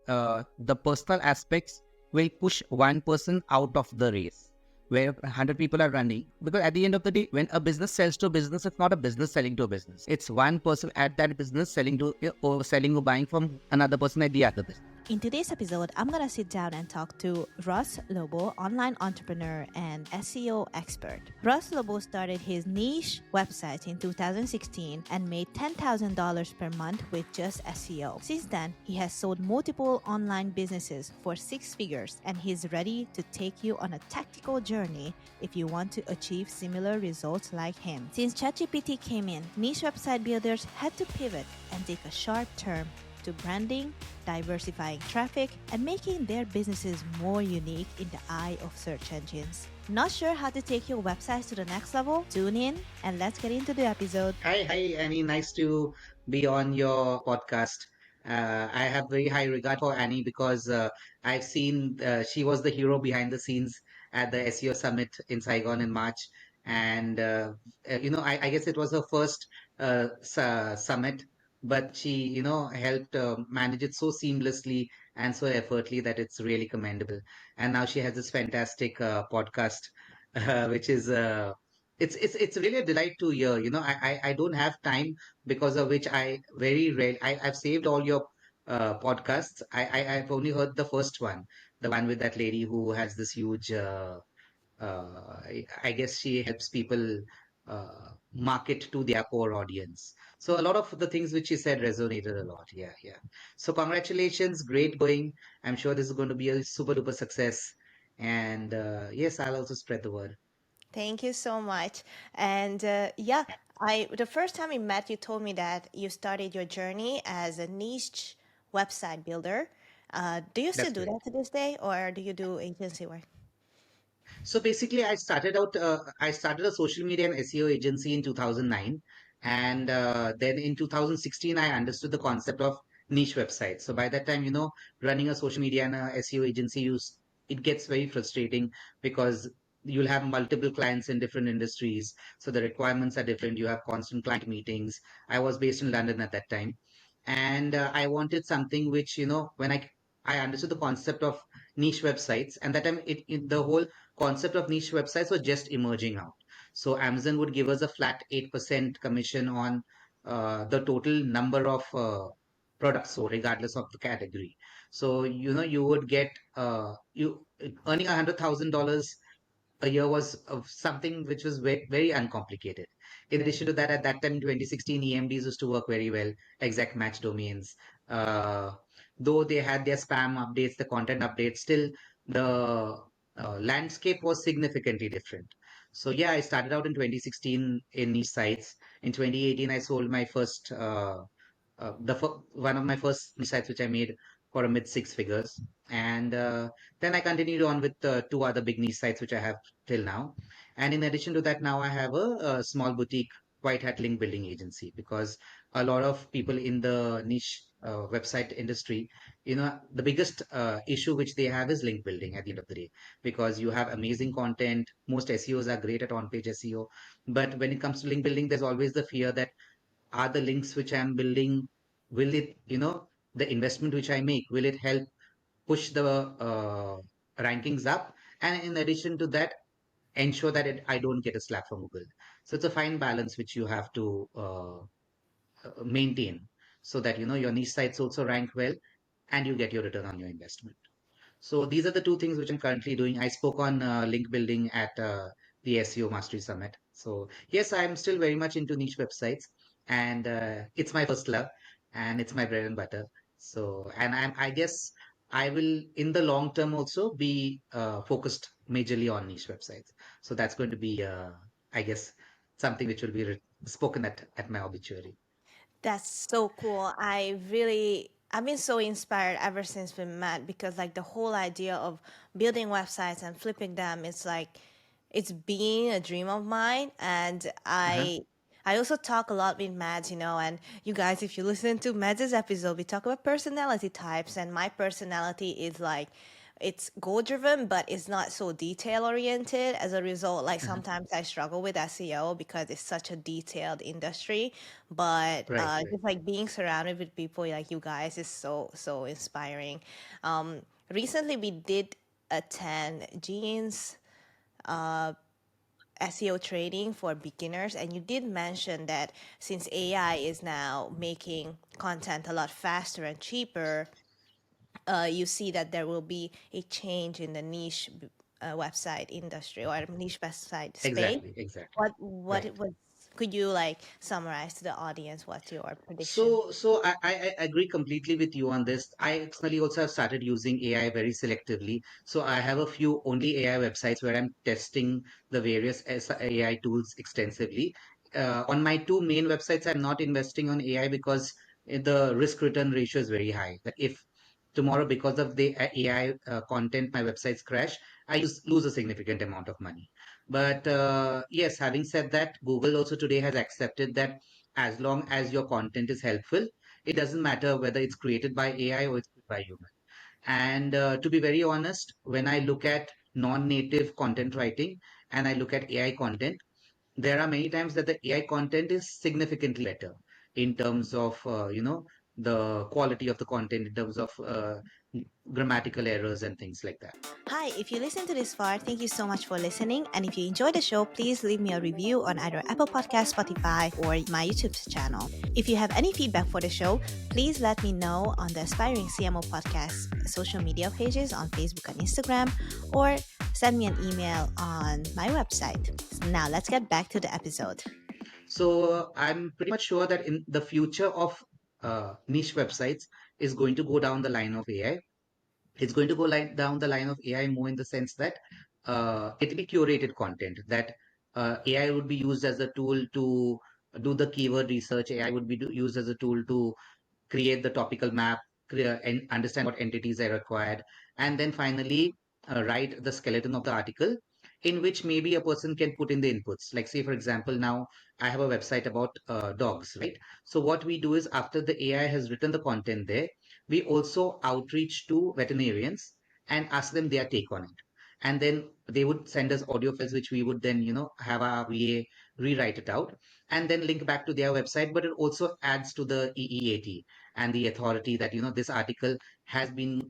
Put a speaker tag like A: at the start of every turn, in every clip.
A: the personal aspects will push one person out of the race where 100 people are running. Because at the end of the day, when a business sells to a business, it's not a business selling to a business. It's one person at that business selling or buying from another person at the other business.
B: In today's episode, I'm going to sit down and talk to Lobo, online entrepreneur and SEO expert. Lobo started his niche website in 2016 and made $10,000 per month with just SEO. Since then, he has sold multiple online businesses for 6 figures, and he's ready to take you on a tactical journey if you want to achieve similar results like him. Since ChatGPT came in, niche website builders had to pivot and take a sharp turn to branding, diversifying traffic, and making their businesses more unique in the eye of search engines. Not sure how to take your websites to the next level? Tune in and let's get into the episode.
A: Hi, Annie. Nice to be on your podcast. I have very high regard for Annie because I've seen she was the hero behind the scenes at the SEO summit in Saigon in March. And, I guess it was her first summit, but she, helped manage it so seamlessly and so effortlessly that it's really commendable. And now she has this fantastic podcast, which is it's really a delight to hear. I don't have time because of which I very rare. I've saved all your podcasts. I've only heard the first one, the one with that lady who has this huge. I guess she helps people market to their core audience. So a lot of the things which she said resonated a lot. Yeah, yeah. So congratulations, great going. I'm sure this is going to be a super duper success. And yes, I'll also spread the word.
B: Thank you so much. And the first time we met, you told me that you started your journey as a niche website builder. Do you still
A: That's
B: do
A: great.
B: that to this day, or do you do agency work?
A: So basically, I started a social media and SEO agency in 2009. And then in 2016, I understood the concept of niche websites. So by that time, running a social media and a SEO agency, it gets very frustrating because you'll have multiple clients in different industries. So the requirements are different. You have constant client meetings. I was based in London at that time. And I wanted something which, when I understood the concept of niche websites, and that time the whole concept of niche websites was just emerging out. So Amazon would give us a flat 8% commission on the total number of products, so regardless of the category. So you would get you earning $100,000 a year was of something which was very, very uncomplicated. In addition to that, at that time in 2016, EMDs used to work very well, exact match domains. Uh, though they had their spam updates, the content updates, still the landscape was significantly different. So yeah, I started out in 2016 in niche sites. In 2018, I sold my first one of my first sites which I made for a mid 6 figures, and then I continued on with two other big niche sites which I have till now. And in addition to that, now I have a small boutique white hat link building agency because a lot of people in the niche website industry, the biggest issue which they have is link building at the end of the day, because you have amazing content. Most SEOs are great at on-page SEO, but when it comes to link building, there's always the fear that are the links which I'm building, will it, the investment which I make, will it help push the rankings up? And in addition to that, ensure that I don't get a slap from Google. So it's a fine balance which you have to maintain so that, your niche sites also rank well and you get your return on your investment. So these are the two things which I'm currently doing. I spoke on link building at the SEO Mastery Summit. So yes, I'm still very much into niche websites, and it's my first love, and it's my bread and butter. So, and I guess I will, in the long term, also be focused majorly on niche websites. So that's going to be, I guess, something which will be spoken at my obituary.
B: That's so cool. I've been so inspired ever since we met because like the whole idea of building websites and flipping them is like it's been a dream of mine. And
A: Uh-huh.
B: I also talk a lot with Mads, and you guys, if you listen to Mads' episode, we talk about personality types, and my personality is like it's goal driven, but it's not so detail oriented. As a result, like
A: Uh-huh.
B: sometimes I struggle with SEO because it's such a detailed industry. But
A: Right, right.
B: just like being surrounded with people like you guys is so inspiring. Recently, we did attend Jean's SEO training for beginners, and you did mention that since AI is now making content a lot faster and cheaper, you see that there will be a change in the niche website industry or niche website space.
A: Exactly, exactly.
B: What
A: Right.
B: it was? Could you like summarize to the audience what's your prediction?
A: So I agree completely with you on this. I personally also have started using AI very selectively. So I have a few only AI websites where I'm testing the various AI tools extensively. On my two main websites, I'm not investing on AI because the risk return ratio is very high. That if tomorrow, because of the AI content, my websites crash, lose a significant amount of money. But yes, having said that, Google also today has accepted that as long as your content is helpful, it doesn't matter whether it's created by AI or it's by human. And to be very honest, when I look at non-native content writing and I look at AI content, there are many times that the AI content is significantly better in terms of the quality of the content, in terms of grammatical errors and things like that.
B: Hi, if you listen to this far, thank you so much for listening. And if you enjoyed the show, please leave me a review on either Apple Podcast, Spotify, or my YouTube channel. If you have any feedback for the show, please let me know on the Aspiring CMO Podcast social media pages on Facebook and Instagram, or send me an email on my website. Now, let's get back to the episode.
A: So I'm pretty much sure that in the future of niche websites is going to go down the line of AI. It's going to go down the line of AI more in the sense that it will be curated content, that AI would be used as a tool to do the keyword research. AI would be used as a tool to create the topical map, and understand what entities are required, and then finally write the skeleton of the article in which maybe a person can put in the inputs. Like, say, for example, now I have a website about dogs, right? So what we do is after the AI has written the content there, we also outreach to veterinarians and ask them their take on it. And then they would send us audio files, which we would then, have our VA rewrite it out and then link back to their website. But it also adds to the EEAT and the authority that this article has been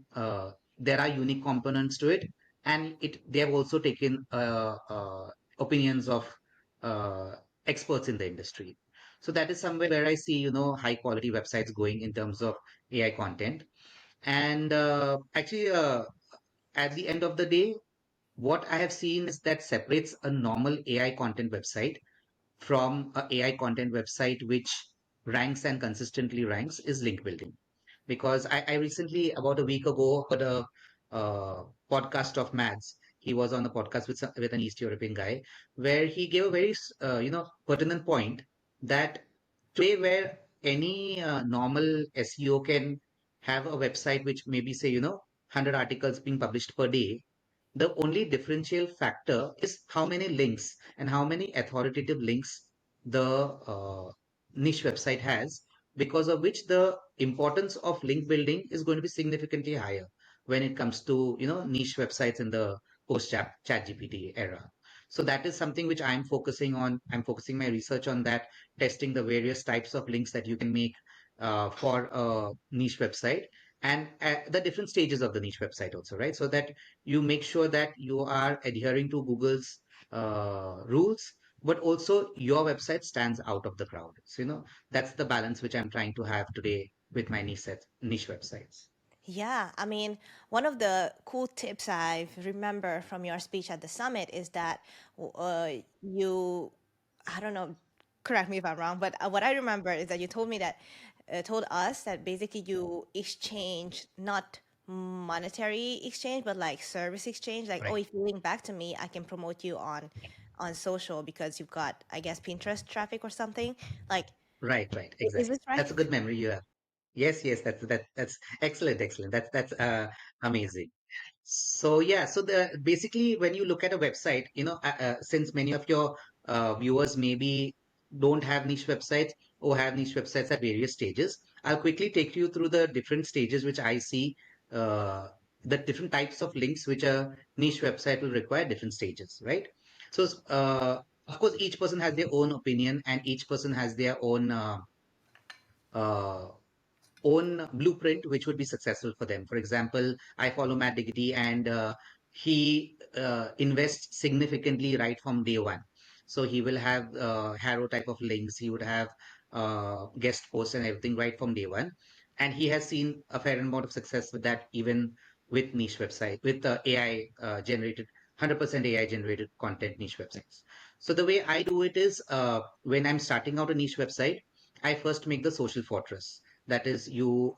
A: there are unique components to it, and they have also taken opinions of uh, experts in the industry. So that is somewhere where I see high quality websites going in terms of AI content. And actually, at the end of the day, what I have seen is that separates a normal AI content website from a AI content website which ranks and consistently ranks is link building. Because I recently, about a week ago, heard a podcast of Mads. He was on a podcast with an East European guy, where he gave a very pertinent point that today, where any normal SEO can have a website which maybe say 100 articles being published per day, the only differential factor is how many links and how many authoritative links the niche website has, because of which the importance of link building is going to be significantly higher when it comes to niche websites in the post chat GPT era. So that is something which I'm focusing on. I'm focusing my research on that, testing the various types of links that you can make for a niche website, and the different stages of the niche website also, right? So that you make sure that you are adhering to Google's rules, but also your website stands out of the crowd. So, that's the balance which I'm trying to have today with my niche websites.
B: Yeah, I mean, one of the cool tips I remember from your speech at the summit is that you, I don't know, correct me if I'm wrong, but what I remember is that you told me that, told us that basically you exchange not monetary exchange, but like service exchange. Like, oh,
A: Right,
B: if you link back to me, I can promote you on social because you've got, I guess, Pinterest traffic or something. Like,
A: right,
B: is
A: exactly.
B: this right?
A: That's a good memory you have. Yes, yes, that's excellent, excellent. That's amazing. So yeah, so the basically when you look at a website, since many of your viewers maybe don't have niche websites or have niche websites at various stages, I'll quickly take you through the different stages which I see uh, the different types of links which a niche website will require different stages, right? So, of course, each person has their own opinion and each person has their uh, own blueprint which would be successful for them. For example, I follow Matt Diggity and he invests significantly right from day one. So he will have Harrow type of links. He would have guest posts and everything right from day one. And he has seen a fair amount of success with that, even with niche website, with AI generated, 100% AI generated content niche websites. So the way I do it is when I'm starting out a niche website, I first make the social fortress. That is, you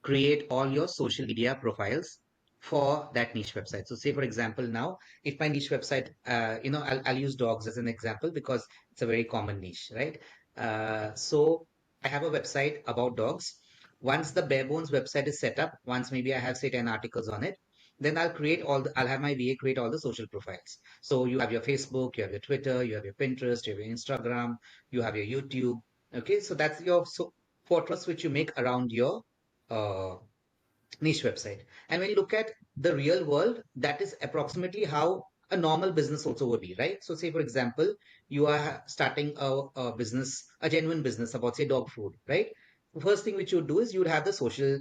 A: create all your social media profiles for that niche website. So, say for example, now if my niche website, I'll use dogs as an example because it's a very common niche, right? So, I have a website about dogs. Once the bare bones website is set up, once maybe I have say 10 articles on it, then I'll have my VA create all the social profiles. So you have your Facebook, you have your Twitter, you have your Pinterest, you have your Instagram, you have your YouTube. Okay, so that's your fortress which you make around your uh, niche website. And when you look at the real world, that is approximately how a normal business also would be, right? So, say for example, you are starting a business, a genuine business about say dog food, right? The first thing which you would do is you would have the social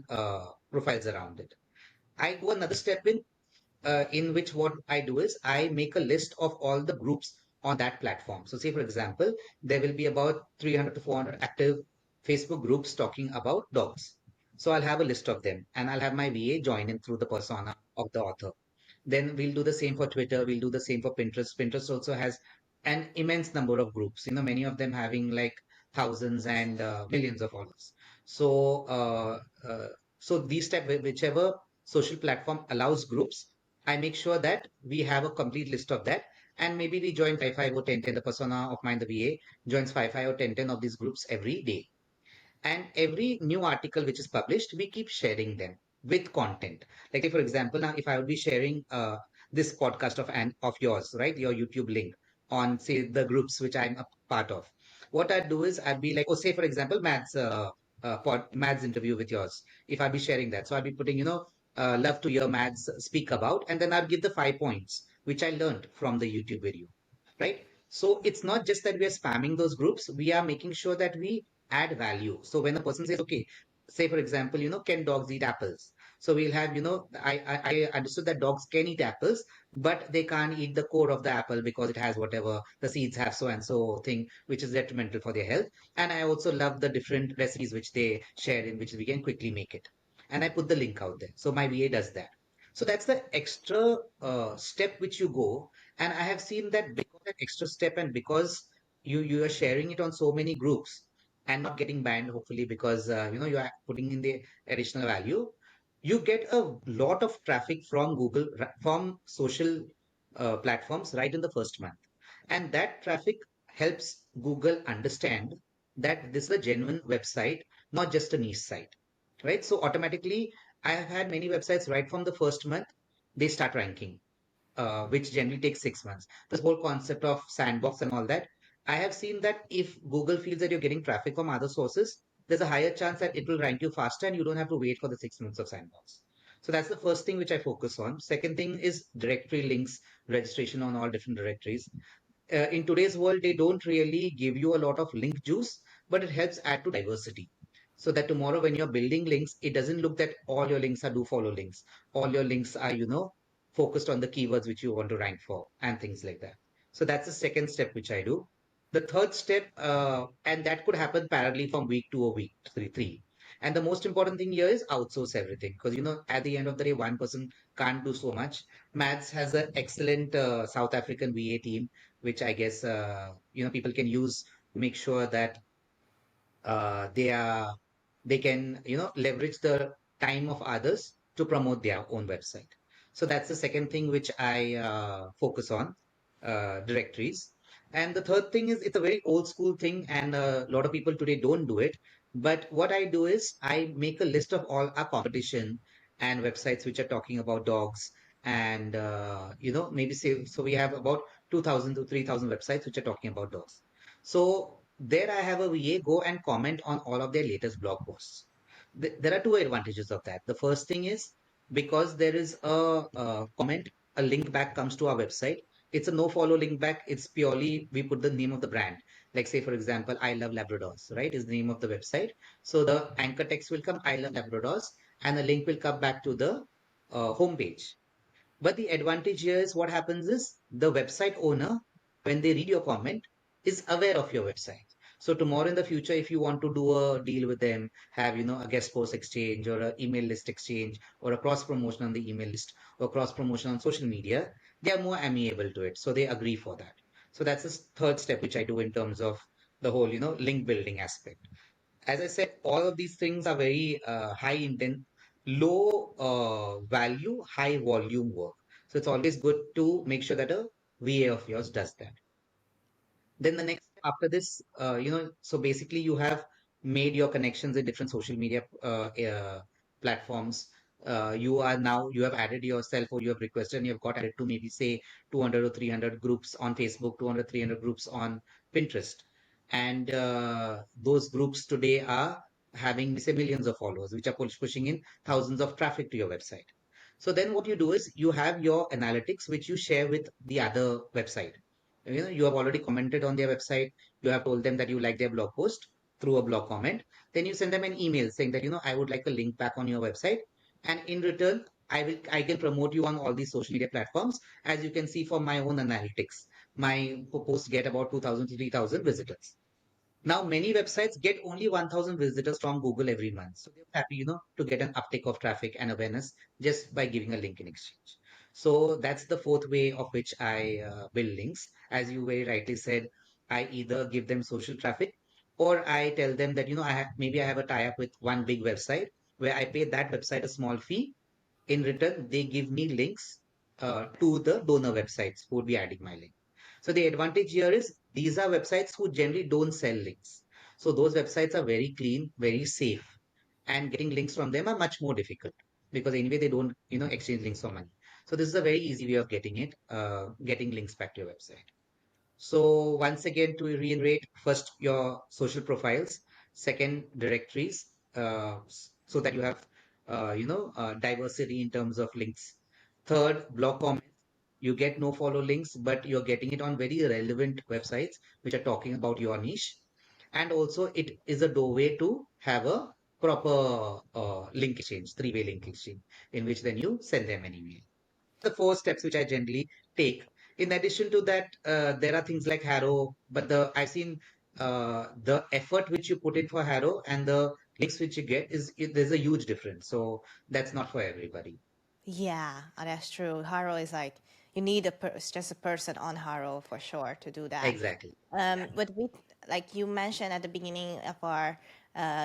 A: profiles around it. I go another step in which what I do is I make a list of all the groups on that platform. So, say for example, there will be about 300 to 400 active Facebook groups talking about dogs. So, I'll have a list of them and I'll have my VA join in through the persona of the author. Then we'll do the same for Twitter. We'll do the same for Pinterest. Pinterest also has an immense number of groups, many of them having like thousands and millions of followers. So, so these type, whichever social platform allows groups, I make sure that we have a complete list of that. And maybe we join 5 or 10 10. The persona of mine, the VA, joins 5 or 10 10 of these groups every day. And every new article which is published, we keep sharing them with content. Like, say, for example, now if I would be sharing this podcast of yours, right, your YouTube link on, say, the groups which I'm a part of, what I'd do is I'd be like, oh, say, for example, Mads interview with yours. If I'd be sharing that, so I'd be putting, love to hear Mads speak about, and then I'd give the 5 points which I learned from the YouTube video, right? So it's not just that we are spamming those groups, we are making sure that we add value. So when a person says, okay, say for example, can dogs eat apples? So we'll have, I understood that dogs can eat apples, but they can't eat the core of the apple because it has whatever the seeds have so and so thing, which is detrimental for their health. And I also love the different recipes which they share in which we can quickly make it. And I put the link out there. So my VA does that. So that's the extra step which you go. And I have seen that because that extra step and because you are sharing it on so many groups and not getting banned, hopefully, because you are putting in the additional value, you get a lot of traffic from Google, from social platforms right in the first month. And that traffic helps Google understand that this is a genuine website, not just a niche site, right? So automatically, I have had many websites right from the first month, they start ranking, which generally takes 6 months. This whole concept of sandbox and all that, I have seen that if Google feels that you're getting traffic from other sources, there's a higher chance that it will rank you faster and you don't have to wait for the 6 months of sandbox. So that's the first thing which I focus on. Second thing is directory links, registration on all different directories. In today's world, they don't really give you a lot of link juice, but it helps add to diversity. So that tomorrow, when you're building links, it doesn't look that all your links are do follow links. All your links are, focused on the keywords which you want to rank for and things like that. So that's the second step which I do. The third step, and that could happen parallelly from week 2 or week three. And the most important thing here is outsource everything because, at the end of the day, one person can't do so much. Mads has an excellent South African VA team which I guess people can use to make sure that they can leverage the time of others to promote their own website. So that's the second thing which I focus on, directories. And the third thing is it's a very old school thing, and a lot of people today don't do it. But what I do is I make a list of all our competition and websites which are talking about dogs, and maybe say so we have about 2,000 to 3,000 websites which are talking about dogs. So there I have a VA go and comment on all of their latest blog posts. There are two advantages of that. The first thing is because there is a comment, a link back comes to our website. It's a no follow link back. It's purely we put the name of the brand. Like say for example, I love Labradors, right? Is the name of the website. So the anchor text will come, I love Labradors, and the link will come back to the homepage. But the advantage here is what happens is the website owner, when they read your comment, is aware of your website. So tomorrow in the future, if you want to do a deal with them, have a guest post exchange or an email list exchange or a cross promotion on the email list or cross promotion on social media, they are more amiable to it. So they agree for that. So that's the third step which I do in terms of the whole link building aspect. As I said, all of these things are very high intent, low value, high volume work. So it's always good to make sure that a VA of yours does that. Then the next step after this, so basically you have made your connections in different social media platforms. You have added yourself or you have requested and you have got added to maybe say 200 or 300 groups on Facebook, 200, 300 groups on Pinterest. And those groups today are having say millions of followers, which are pushing in thousands of traffic to your website. So then what you do is you have your analytics, which you share with the other website. You have already commented on their website. You have told them that you like their blog post through a blog comment. Then you send them an email saying that I would like a link back on your website, and in return I can promote you on all these social media platforms. As you can see from my own analytics, my posts get about 2,000 to 3,000 visitors. Now, many websites get only 1,000 visitors from Google every month. So they're happy, to get an uptick of traffic and awareness just by giving a link in exchange. So that's the fourth way of which I build links. As you very rightly said, I either give them social traffic or I tell them that, maybe I have a tie-up with one big website where I pay that website a small fee. In return, they give me links to the donor websites who would be adding my link. So the advantage here is these are websites who generally don't sell links. So those websites are very clean, very safe, and getting links from them are much more difficult because anyway they don't, exchange links for money. So this is a very easy way of getting it, getting links back to your website. So once again, to reiterate, first your social profiles, second directories, so that you have, diversity in terms of links. Third, blog comments. You get no follow links, but you're getting it on very relevant websites which are talking about your niche. And also, it is a doorway to have a proper link exchange, three-way link exchange, in which then you send them an email. The four steps which I generally take. In addition to that, there are things like Harrow, but the I've seen the effort which you put in for Harrow and the links which you get there's a huge difference. So that's not for everybody.
B: Yeah, that's true. Haro is like you need just a person on Haro for sure to do that.
A: Exactly.
B: But with like you mentioned at the beginning of our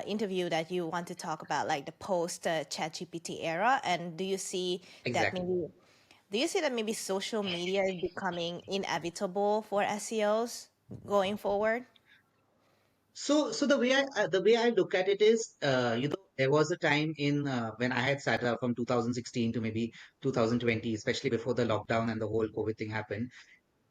B: interview that you want to talk about like the post ChatGPT era, and
A: Exactly.
B: do you see that maybe social media is becoming inevitable for SEOs going forward?
A: So the way I look at it is, there was a time in when I had started out from 2016 to maybe 2020, especially before the lockdown and the whole COVID thing happened.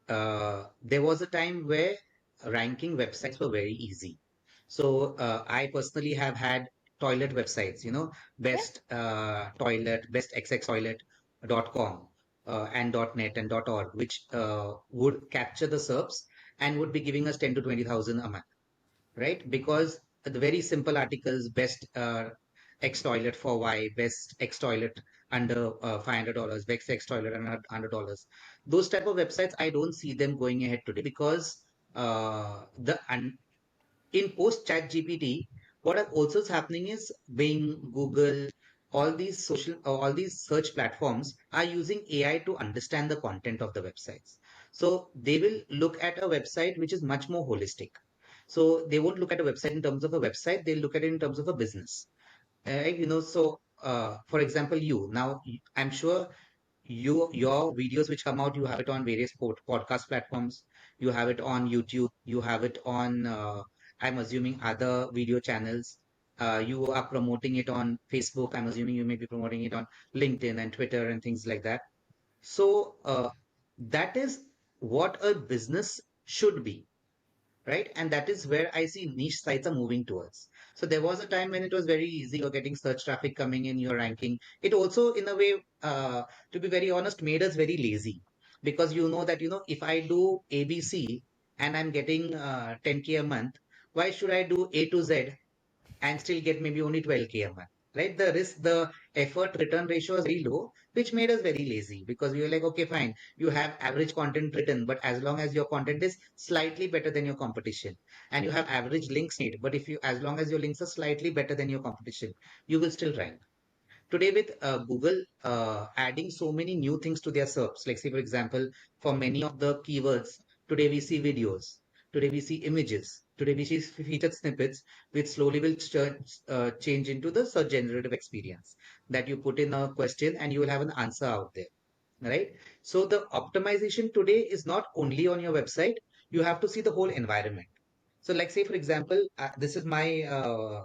A: There was a time where ranking websites were very easy. So I personally have had toilet websites,
B: Yeah.
A: best toilet, bestxxtoilet.com and .net and .org, which would capture the SERPs and would be giving us 10 to 20,000 a month, right? Because the very simple articles, best X toilet for Y, best X toilet under $500, best X toilet under $100. Those type of websites, I don't see them going ahead today because in post chat GPT, what also is happening is Bing, Google, all these search platforms are using AI to understand the content of the websites. So they will look at a website which is much more holistic. So they won't look at a website in terms of a website, they'll look at it in terms of a business. Right? So for example, I'm sure your videos which come out, you have it on various podcast platforms, you have it on YouTube, you have it on I'm assuming other video channels. You are promoting it on Facebook. I'm assuming you may be promoting it on LinkedIn and Twitter and things like that. So that is what a business should be, right? And that is where I see niche sites are moving towards. So there was a time when it was very easy. You're getting search traffic coming in, you're ranking. It also, in a way, to be very honest, made us very lazy because you know that, if I do ABC and I'm getting 10K a month, why should I do A to Z and still get maybe only 12K a month, right? The effort return ratio is very low, which made us very lazy because we were like, okay, fine, you have average content written, but as long as your content is slightly better than your competition, and you have average links made, but if you, as long as your links are slightly better than your competition, you will still rank. Today with Google adding so many new things to their SERPs, like say for example, for many of the keywords, today we see videos, today we see images, today we see featured snippets, which slowly will change into the search generative experience that you put in a question and you will have an answer out there, right? So the optimization today is not only on your website, you have to see the whole environment. So, like, say, for example, this is my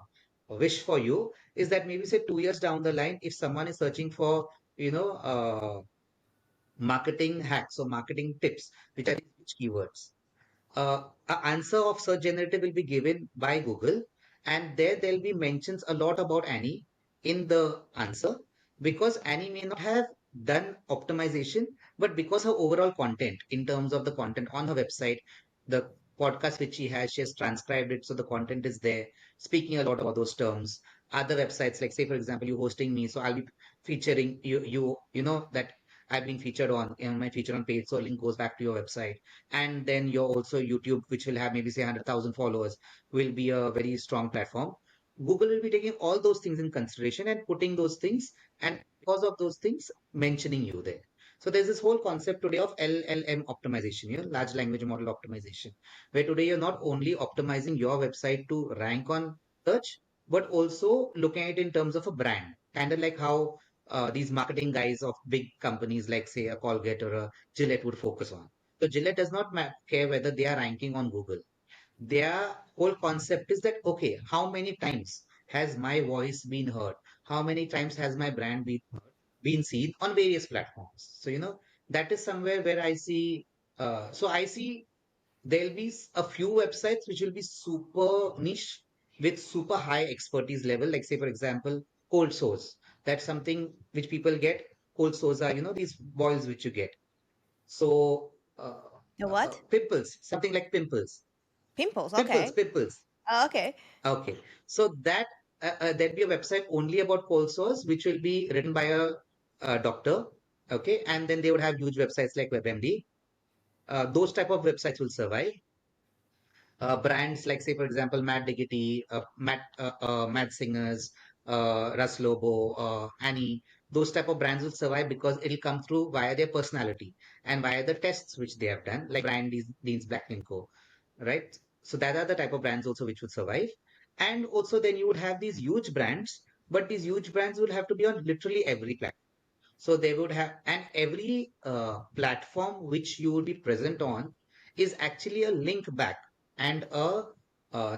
A: wish for you is that maybe say 2 years down the line, if someone is searching for, you know, marketing hacks or marketing tips, which are these keywords, a answer of search generative will be given by Google, and there'll be mentions a lot about Annie in the answer because Annie may not have done optimization, but because her overall content, in terms of the content on her website, the podcast which she has transcribed it, so the content is there, speaking a lot about those terms. Other websites, like say for example, you hosting me, so I'll be featuring you know that I've been featured on my feature on page, so a link goes back to your website. And then you're also YouTube, which will have maybe say 100,000 followers, will be a very strong platform. Google will be taking all those things in consideration and putting those things, and because of those things, mentioning you there. So there's this whole concept today of LLM optimization, large language model optimization, where today you're not only optimizing your website to rank on search, but also looking at it in terms of a brand, kind of like how these marketing guys of big companies like say a Colgate or a Gillette would focus on. So Gillette does not care whether they are ranking on Google. Their whole concept is that, okay, how many times has my voice been heard? How many times has my brand been seen on various platforms? So, that is somewhere where I see, I see there'll be a few websites which will be super niche with super high expertise level. Like say, for example, cold sores. That's something which people get. Cold sores are, these boils which you get. So,
B: The what?
A: pimples, something like pimples,
B: Pimples.
A: pimples,
B: Okay.
A: pimples.
B: Okay.
A: Okay. So there'd be a website only about cold sores, which will be written by a doctor. Okay. And then they would have huge websites like WebMD. Those type of websites will survive. Brands like, say, for example, Mad Diggity, Mad Singers, Russ Lobo, Annie, those type of brands will survive because it'll come through via their personality and via the tests which they have done, like Brian Dean's Black Co. Right? So that are the type of brands also which would survive. And also then you would have these huge brands, but these huge brands will have to be on literally every platform. So they would have, and every platform which you will be present on is actually a link back and a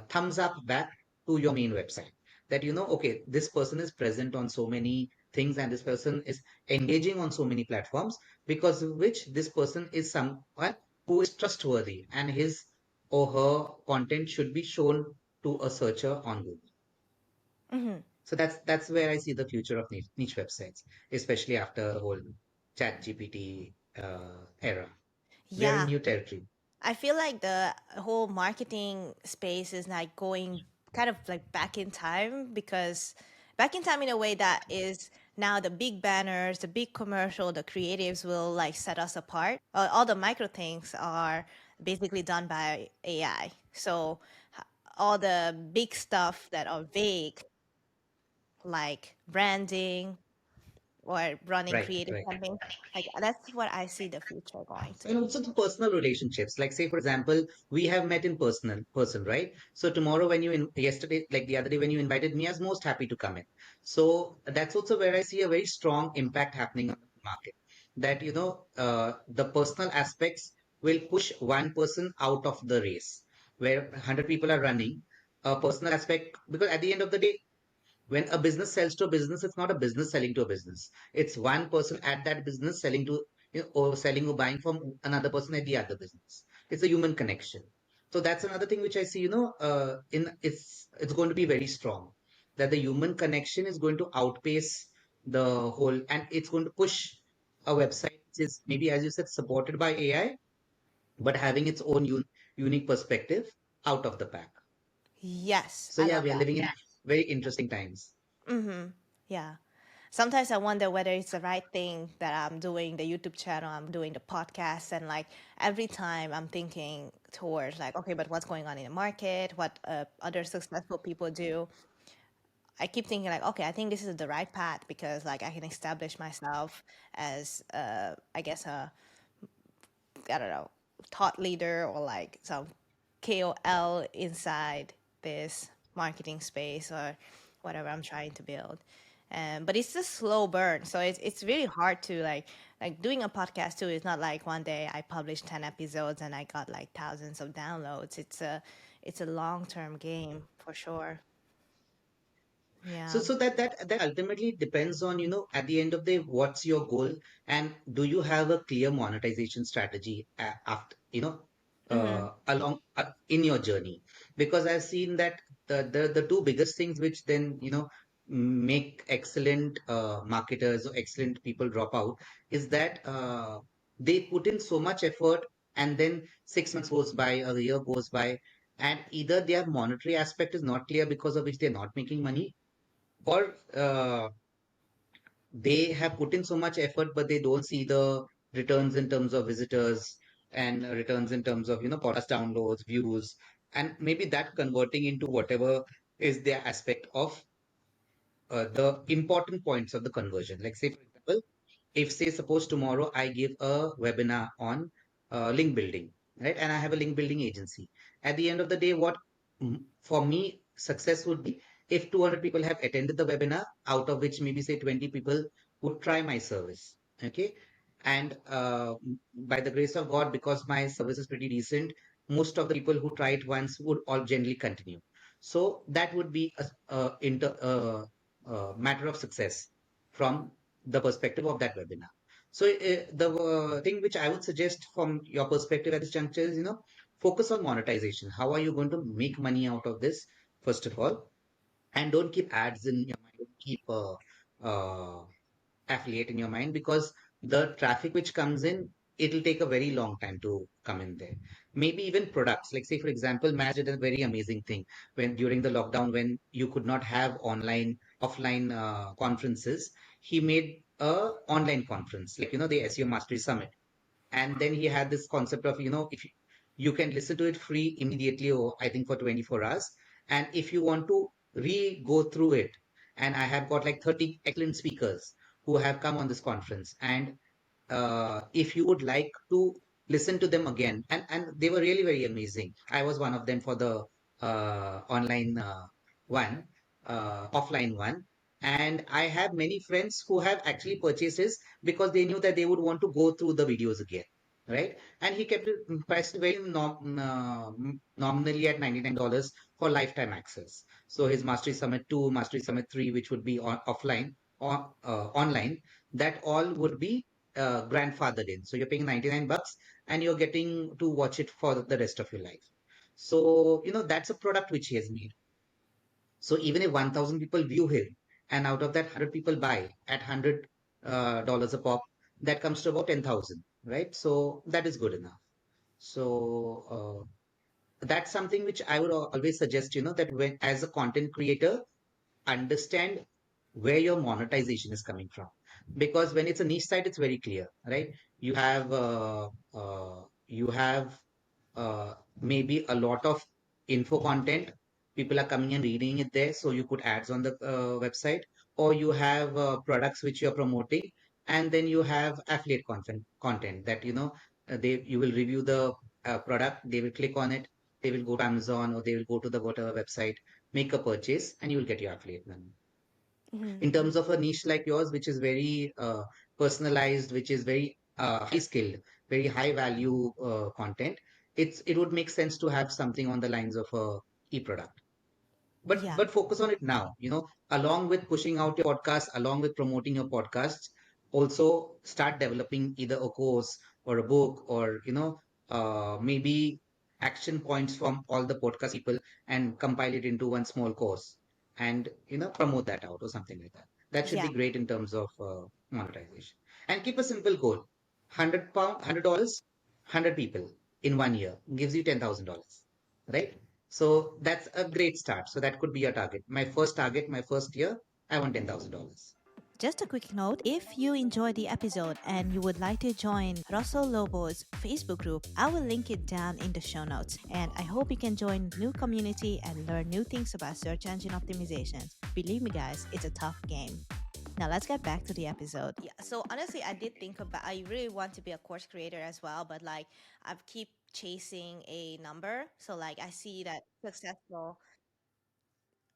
A: thumbs up back to your main website. That okay, this person is present on so many things and this person is engaging on so many platforms because of which this person is someone who is trustworthy and his or her content should be shown to a searcher on Google.
B: Hmm.
A: So that's where I see the future of niche websites, especially after the whole chat GPT era. We are in
B: Yeah.
A: new territory.
B: I feel like the whole marketing space is like going kind of like back in time, because back in time in a way that is now the big banners, the big commercial, the creatives will like set us apart. All the micro things are basically done by AI. So all the big stuff that are vague, like branding or running
A: Right,
B: creative
A: right.
B: campaigns, like that's what I see the future going to.
A: And also the personal relationships. Like say, for example, we have met in person, right? So tomorrow when yesterday, like the other day when you invited me, I was most happy to come in. So that's also where I see a very strong impact happening on the market. That, the personal aspects will push one person out of the race. Where 100 people are running, a personal aspect, because at the end of the day, when a business sells to a business, it's not a business selling to a business. It's one person at that business selling to, or selling or buying from another person at the other business. It's a human connection. So that's another thing which I see, in it's going to be very strong, that the human connection is going to outpace the whole, and it's going to push a website which is maybe, as you said, supported by AI, but having its own unique perspective out of the pack.
B: Yes,
A: So
B: I
A: yeah,
B: love
A: we are
B: that.
A: living in very interesting times.
B: Mm-hmm. Yeah. Sometimes I wonder whether it's the right thing that I'm doing the YouTube channel, I'm doing the podcast, and like every time I'm thinking towards like, okay, but what's going on in the market? What other successful people do? I keep thinking like, okay, I think this is the right path because like I can establish myself as, I guess, I don't know, thought leader or like some KOL inside this marketing space or whatever I'm trying to build. But it's a slow burn, so it's really hard to like doing a podcast too. It's not like one day I published 10 episodes and I got like thousands of downloads. It's a long term game for sure.
A: So,
B: Yeah.
A: so that ultimately depends on, at the end of the day, what's your goal, and do you have a clear monetization strategy after,
B: Mm-hmm.
A: along in your journey? Because I've seen that the two biggest things which then, make excellent marketers or excellent people drop out is that they put in so much effort, and then 6 months goes by, a year goes by, and either their monetary aspect is not clear because of which they're not making money, or they have put in so much effort but they don't see the returns in terms of visitors, and returns in terms of podcast downloads, views, and maybe that converting into whatever is their aspect of the important points of the conversion. Like, say for example, if, say, suppose tomorrow I give a webinar on link building, right, and I have a link building agency, at the end of the day, what, for me success would be if 200 people have attended the webinar, out of which maybe, say, 20 people would try my service. Okay. And by the grace of God, because my service is pretty decent, most of the people who try it once would all generally continue. So that would be a matter of success from the perspective of that webinar. So the thing which I would suggest from your perspective at this juncture is, focus on monetization. How are you going to make money out of this, first of all? And don't keep ads in your mind. Don't keep uh, affiliate in your mind, because the traffic which comes in, it'll take a very long time to come in there. Maybe even products, like, say for example, Matt did a very amazing thing when during the lockdown, when you could not have offline conferences, he made a online conference, like, the SEO Mastery Summit. And then he had this concept of, if you can listen to it free immediately, or I think for 24 hours, and if you want to go through it, and I have got like 30 excellent speakers who have come on this conference, and if you would like to listen to them again, and they were really very amazing. I was one of them for the online one, offline one, and I have many friends who have actually purchased his because they knew that they would want to go through the videos again, right? And he kept it priced very nominally at $99 for lifetime access. So his Mastery Summit 2, Mastery Summit 3, which would be offline or online, that all would be grandfathered in. So you're paying 99 bucks and you're getting to watch it for the rest of your life. So, that's a product which he has made. So even if 1,000 people view him, and out of that 100 people buy at $100 dollars a pop, that comes to about 10,000, right? So that is good enough. So that's something which I would always suggest, that when, as a content creator, understand where your monetization is coming from, because when it's a niche site, it's very clear, right? You have maybe a lot of info content, people are coming and reading it there, so you put ads on the website, or you have products which you're promoting, and then you have affiliate content that, they you will review the product, they will click on it, they will go to Amazon, or they will go to the whatever website, make a purchase, and you will get your affiliate money.
B: Mm-hmm.
A: In terms of a niche like yours, which is very personalized, which is very high skilled, very high value content, it would make sense to have something on the lines of a e-product. But
B: Yeah.
A: but focus on it now. Along with pushing out your podcast, along with promoting your podcasts, also start developing either a course or a book, or maybe action points from all the podcast people and compile it into one small course and promote that out or something like that. That should
B: Yeah.
A: be great in terms of monetization. And keep a simple goal: $100, 100 people in 1 year gives you $10,000, right? So that's a great start. So that could be your target. My first target, my first year, I want $10,000.
B: Just a quick note, if you enjoyed the episode and you would like to join Russell Lobo's Facebook group, I will link it down in the show notes. And I hope you can join new community and learn new things about search engine optimization. Believe me guys, it's a tough game. Now let's get back to the episode. Yeah, so honestly, I did think about, I really want to be a course creator as well, but like I keep chasing a number. So like I see that successful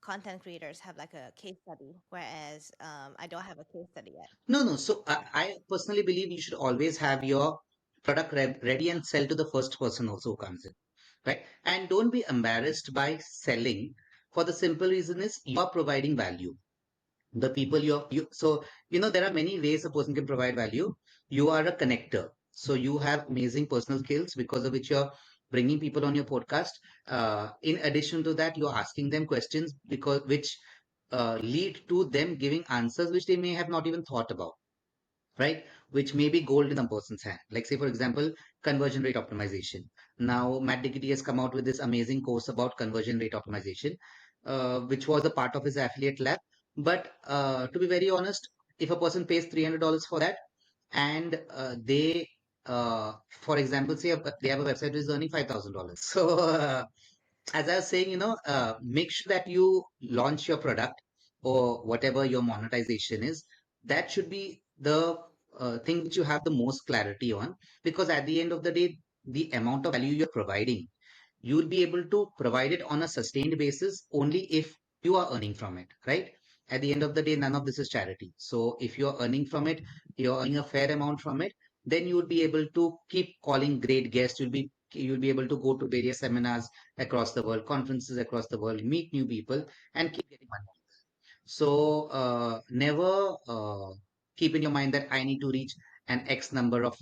B: content creators have like a case study, whereas I don't have a case study yet.
A: No, no. So I personally believe you should always have your product ready and sell to the first person also who comes in, right? And don't be embarrassed by selling, for the simple reason is you are providing value. The people there are many ways a person can provide value. You are a connector. So you have amazing personal skills because of which you're bringing people on your podcast. In addition to that, you're asking them questions because which lead to them giving answers which they may have not even thought about, right? Which may be gold in some person's hand. Like, say, for example, conversion rate optimization. Now, Matt Diggity has come out with this amazing course about conversion rate optimization, which was a part of his affiliate lab. But to be very honest, if a person pays $300 for that and for example, say they have a website which is earning $5,000. So, as I was saying, make sure that you launch your product or whatever your monetization is. That should be the thing which you have the most clarity on, because at the end of the day, the amount of value you're providing, you will be able to provide it on a sustained basis only if you are earning from it, right? At the end of the day, none of this is charity. So if you're earning from it, you're earning a fair amount from it, then you would be able to keep calling great guests. You'll be able to go to various seminars across the world, conferences across the world, meet new people, and keep getting money. So never keep in your mind that I need to reach an X number of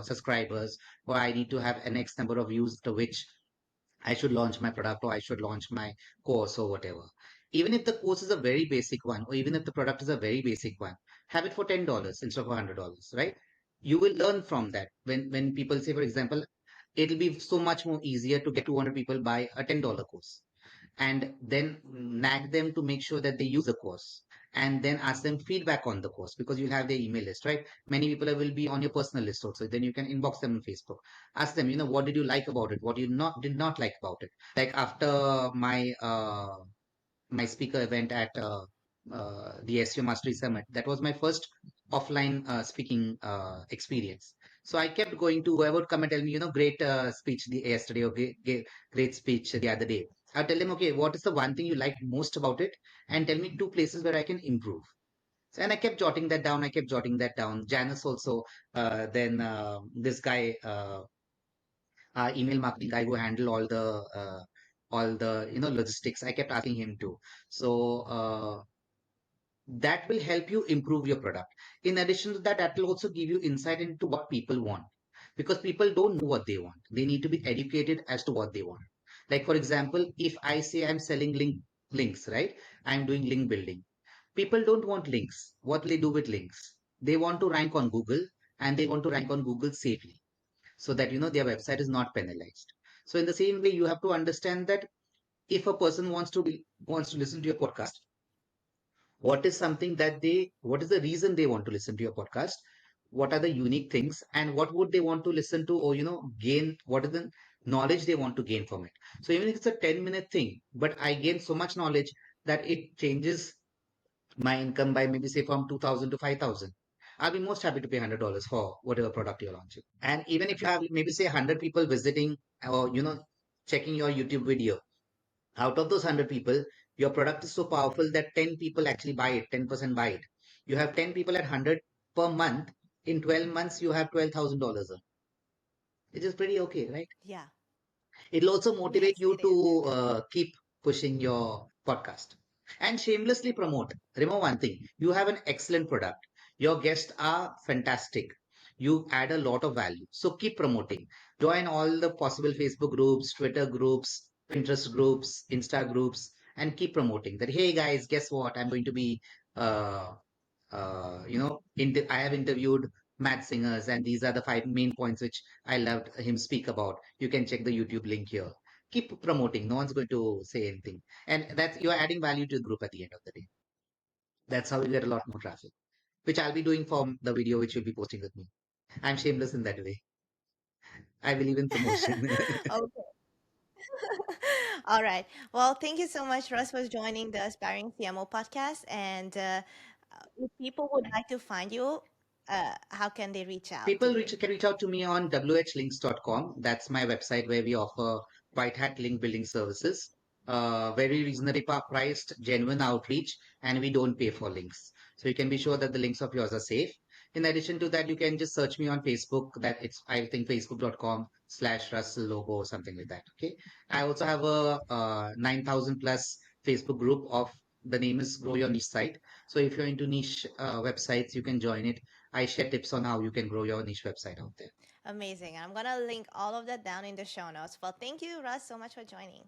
A: subscribers, or I need to have an X number of views to which I should launch my product or I should launch my course or whatever. Even if the course is a very basic one, or even if the product is a very basic one, have it for $10 instead of $100, right? You will learn from that. When people say, for example, it'll be so much more easier to get 200 people buy a $10 course and then nag them to make sure that they use the course and then ask them feedback on the course, because you'll have their email list, right? Many people will be on your personal list also. Then you can inbox them on Facebook, ask them, what did you like about it, what you not did not like about it. Like after my speaker event at the SEO Mastery Summit. That was my first offline speaking experience. So I kept going to whoever would come and tell me, great speech yesterday, or great speech the other day. I'll tell them, okay, what is the one thing you liked most about it? And tell me two places where I can improve. And I kept jotting that down. I kept jotting that down. Janice also, then this guy, email marketing guy who handled all the logistics. I kept asking him too. So that will help you improve your product. In addition to that, that will also give you insight into what people want, because people don't know what they want. They need to be educated as to what they want. Like, for example, if I say I'm selling links, right? I'm doing link building. People don't want links. What will they do with links? They want to rank on Google, and they want to rank on Google safely, so that their website is not penalized. So in the same way, you have to understand that if a person wants to listen to your podcast, what is the reason they want to listen to your podcast, what are the unique things, and what would they want to listen to, or gain, what is the knowledge they want to gain from it. So even if it's a 10-minute thing, but I gain so much knowledge that it changes my income by maybe say from 2000 to 5000, I'll be most happy to pay $100 for whatever product you're launching. And even if you have maybe say 100 people visiting, or checking your YouTube video, out of those 100 people, your product is so powerful that 10 people actually buy it, 10% buy it. You have 10 people at 100 per month. In 12 months, you have $12,000, which is pretty okay, right?
B: Yeah.
A: It'll also motivate
B: Yes,
A: you
B: it is.
A: to keep pushing your podcast and shamelessly promote. Remember one thing: you have an excellent product. Your guests are fantastic. You add a lot of value. So keep promoting. Join all the possible Facebook groups, Twitter groups, Pinterest groups, Insta groups, and keep promoting that. Hey guys, guess what? I'm going to be, uh, I have interviewed Matt Singers, and these are the five main points which I loved him speak about. You can check the YouTube link here. Keep promoting. No one's going to say anything, and that's you're adding value to the group at the end of the day. That's how you get a lot more traffic, which I'll be doing from the video which you'll be posting with me. I'm shameless in that way. I believe in promotion.
B: Okay. All right. Well, thank you so much, Russ, for joining the Aspiring CMO podcast. And if people would like to find you, how can they reach out to
A: People
B: you?
A: can reach out to me on whlinks.com. That's my website where we offer white hat link building services. Very reasonably priced, genuine outreach, and we don't pay for links. So you can be sure that the links of yours are safe. In addition to that, you can just search me on Facebook. That it's I think facebook.com/Russel Lobo or something like that. Okay. I also have a 9,000 plus Facebook group of the name is Grow Your Niche Site. So if you're into niche websites, you can join it. I share tips on how you can grow your niche website out there.
B: Amazing. I'm going to link all of that down in the show notes. Well, thank you, Russ, so much for joining.